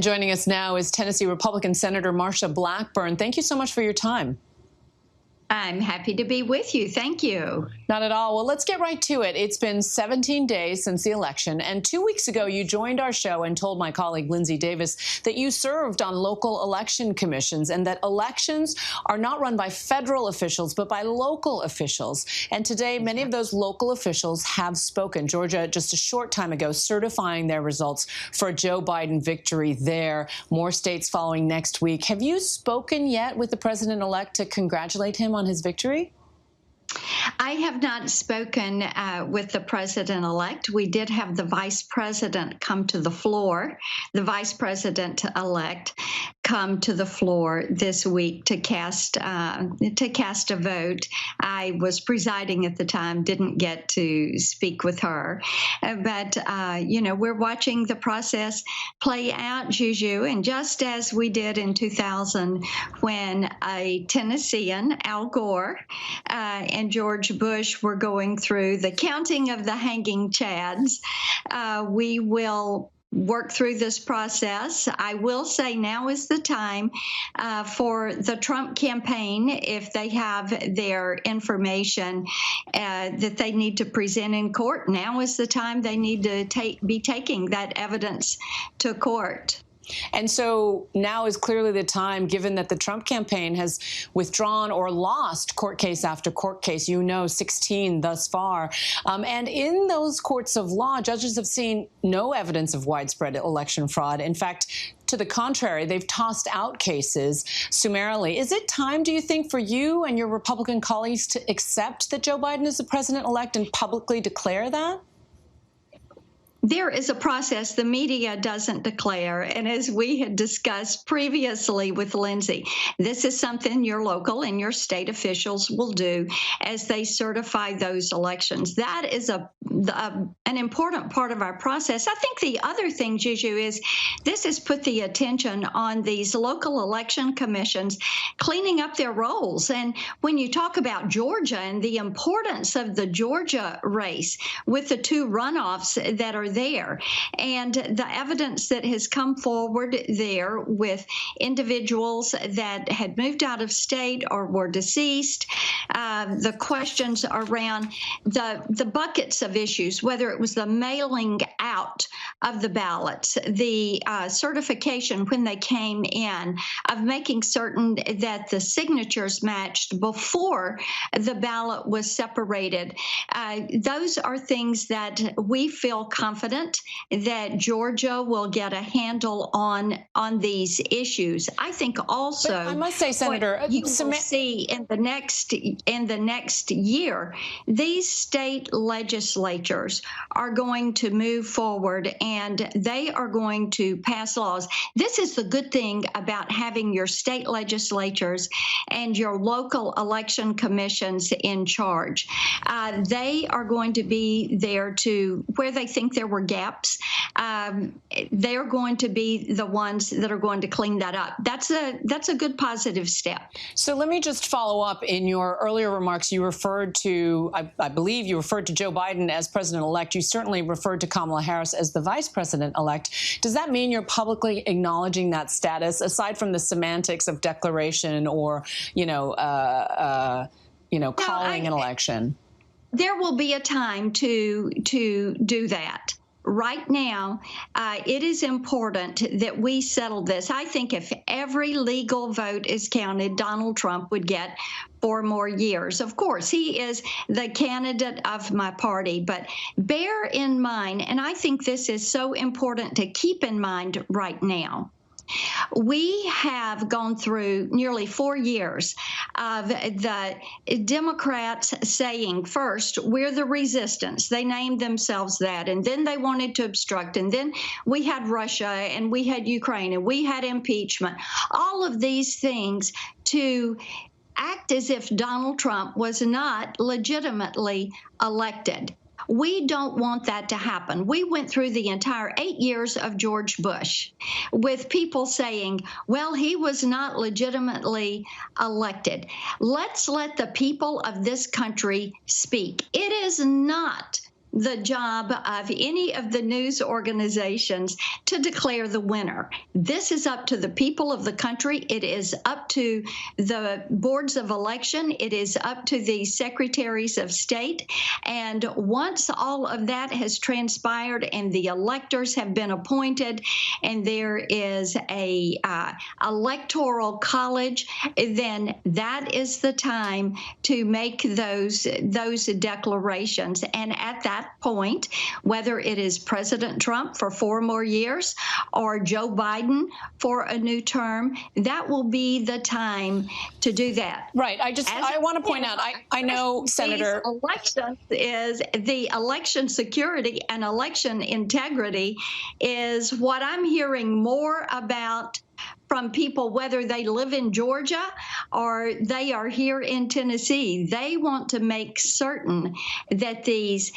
Joining us now is Tennessee Republican Senator Marsha Blackburn. Thank you so much for your time. I'm happy to be with you. Thank you. Not at all. Well, let's get right to it. It's been 17 days since the election, and 2 weeks ago you joined our show and told my colleague Lindsay Davis that you served on local election commissions and that elections are not run by federal officials but by local officials. And today many of those local officials have spoken. Georgia, just a short time ago, certifying their results for a Joe Biden victory there. More states following next week. Have you spoken yet with the president-elect to congratulate him on his victory? I have not spoken with the president-elect. We did have the vice president come to the floor, the vice president-elect come to the floor this week to cast a vote. I was presiding at the time, didn't get to speak with her, but we're watching the process play out, Juju, and just as we did in 2000 when a Tennessean, Al Gore, and George Bush were going through the counting of the hanging chads, we will work through this process. I will say now is the time for the Trump campaign, if they have their information that they need to present in court, now is the time they need to be taking that evidence to court. And so now is clearly the time, given that the Trump campaign has withdrawn or lost court case after court case, 16 thus far. And in those courts of law, judges have seen no evidence of widespread election fraud. In fact, to the contrary, they've tossed out cases summarily. Is it time, do you think, for you and your Republican colleagues to accept that Joe Biden is the president-elect and publicly declare that? There is a process the media doesn't declare, and as we had discussed previously with Lindsay, this is something your local and your state officials will do as they certify those elections. That is an important part of our process. I think the other thing, Juju, is this has put the attention on these local election commissions cleaning up their roles. And when you talk about Georgia and the importance of the Georgia race with the two runoffs that are there, and the evidence that has come forward there with individuals that had moved out of state or were deceased, the questions around the buckets of issues, whether it was the mailing out of the ballots, the certification when they came in, of making certain that the signatures matched before the ballot was separated. Those are things that we feel confident that Georgia will get a handle on these issues. I think also, but I must say, Senator, you will see in the next year, these state legislatures are going to move forward and they are going to pass laws. This is the good thing about having your state legislatures and your local election commissions in charge. They are going to be there to where they think there were gaps. They're going to be the ones that are going to clean that up. That's a good positive step. So let me just follow up. In your earlier remarks, you referred to, I believe you referred to Joe Biden as president-elect. You certainly referred to Kamala Harris as the vice president-elect. Does that mean you're publicly acknowledging that status, aside from the semantics of declaration or, calling an election? There will be a time to do that. Right now, it is important that we settle this. I think if every legal vote is counted, Donald Trump would get 4 more years. Of course, he is the candidate of my party, but bear in mind, and I think this is so important to keep in mind right now, we have gone through nearly 4 years of the Democrats saying, first, we're the resistance. They named themselves that, and then they wanted to obstruct, and then we had Russia, and we had Ukraine, and we had impeachment. All of these things to act as if Donald Trump was not legitimately elected. We don't want that to happen. We went through the entire 8 years of George Bush with people saying, well, he was not legitimately elected. Let's let the people of this country speak. It is not the job of any of the news organizations to declare the winner. This is up to the people of the country. It is up to the boards of election. It is up to the secretaries of state. And once all of that has transpired and the electors have been appointed and there is a electoral college, then that is the time to make those declarations. And at that point, whether it is President Trump for 4 more years or Joe Biden for a new term, that will be the time to do that. Right. I want to point out, I know, Senator. Elections is the election security and election integrity is what I'm hearing more about from people, whether they live in Georgia or they are here in Tennessee. They want to make certain that these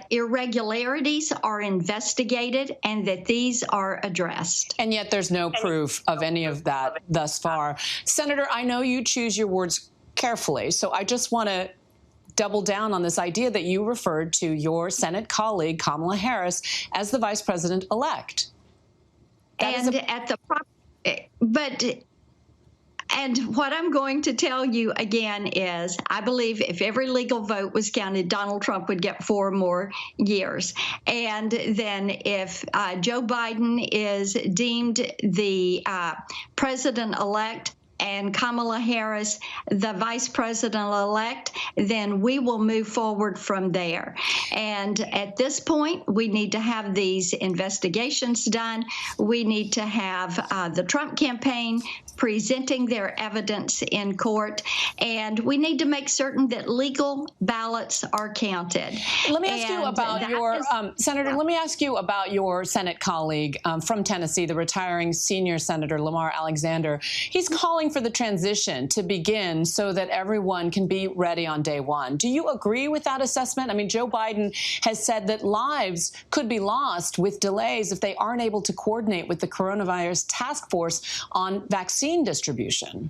irregularities are investigated and that these are addressed. And yet there's no proof of any of that thus far. Senator, I know you choose your words carefully, so I just want to double down on this idea that you referred to your Senate colleague, Kamala Harris, as the vice president-elect. And what I'm going to tell you again is, I believe if every legal vote was counted, Donald Trump would get 4 more years. And then if Joe Biden is deemed the president-elect, and Kamala Harris, the vice president-elect, then we will move forward from there. And at this point, we need to have these investigations done. We need to have the Trump campaign presenting their evidence in court, and we need to make certain that legal ballots are counted. Let me ask you about your, Senator, let me ask you about your Senate colleague from Tennessee, the retiring senior Senator Lamar Alexander. He's calling for the transition to begin so that everyone can be ready on day one. Do you agree with that assessment? I mean, Joe Biden has said that lives could be lost with delays if they aren't able to coordinate with the coronavirus task force on vaccine distribution.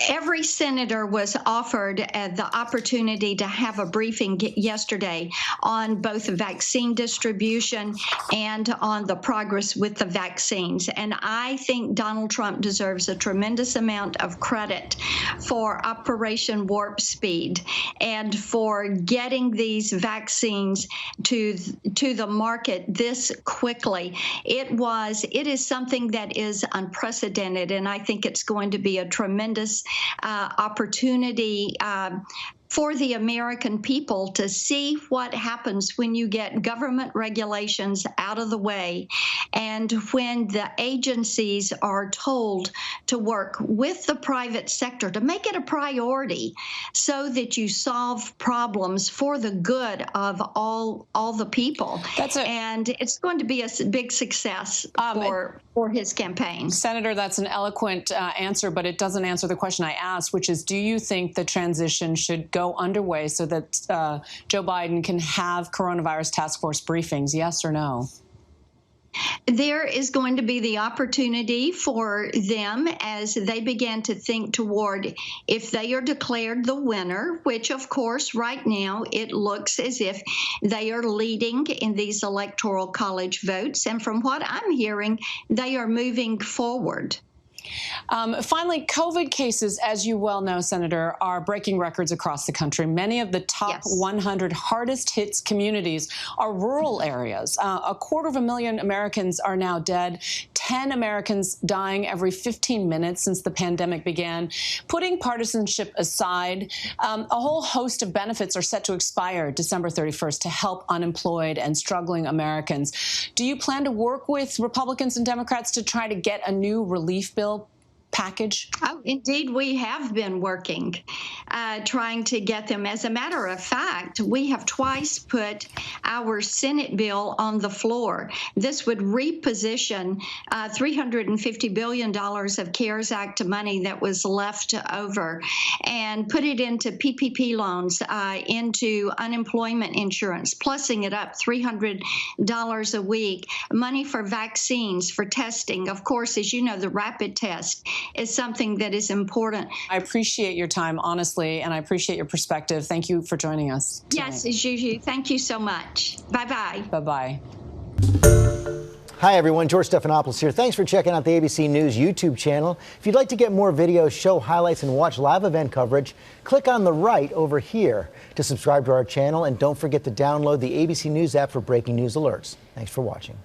Every senator was offered the opportunity to have a briefing yesterday on both vaccine distribution and on the progress with the vaccines. And I think Donald Trump deserves a tremendous amount of credit for Operation Warp Speed and for getting these vaccines to the market this quickly. It is something that is unprecedented, and I think it's going to be a tremendous opportunity for the American people to see what happens when you get government regulations out of the way and when the agencies are told to work with the private sector to make it a priority so that you solve problems for the good of all the people. And it's going to be a big success for his campaign. Senator, that's an eloquent answer, but it doesn't answer the question I asked, which is, do you think the transition should go underway so that Joe Biden can have coronavirus task force briefings, yes or no? There is going to be the opportunity for them as they begin to think toward if they are declared the winner, which of course right now it looks as if they are leading in these electoral college votes. And from what I'm hearing, they are moving forward. Finally, COVID cases, as you well know, Senator, are breaking records across the country. Many of the top 100 hardest hit communities are rural areas. 250,000 Americans are now dead, 10 Americans dying every 15 minutes since the pandemic began. Putting partisanship aside, a whole host of benefits are set to expire December 31st to help unemployed and struggling Americans. Do you plan to work with Republicans and Democrats to try to get a new relief bill package? Oh, indeed, we have been working, trying to get them. As a matter of fact, we have twice put our Senate bill on the floor. This would reposition $350 billion of CARES Act money that was left over and put it into PPP loans, into unemployment insurance, plussing it up $300 a week, money for vaccines, for testing. Of course, as you know, the rapid test is something that is important. I appreciate your time, honestly, and I appreciate your perspective. Thank you for joining us tonight. Yes, Juju, thank you so much. Bye-bye. Bye-bye. Hi, everyone. George Stephanopoulos here. Thanks for checking out the ABC News YouTube channel. If you'd like to get more videos, show highlights, and watch live event coverage, click on the right over here to subscribe to our channel. And don't forget to download the ABC News app for breaking news alerts. Thanks for watching.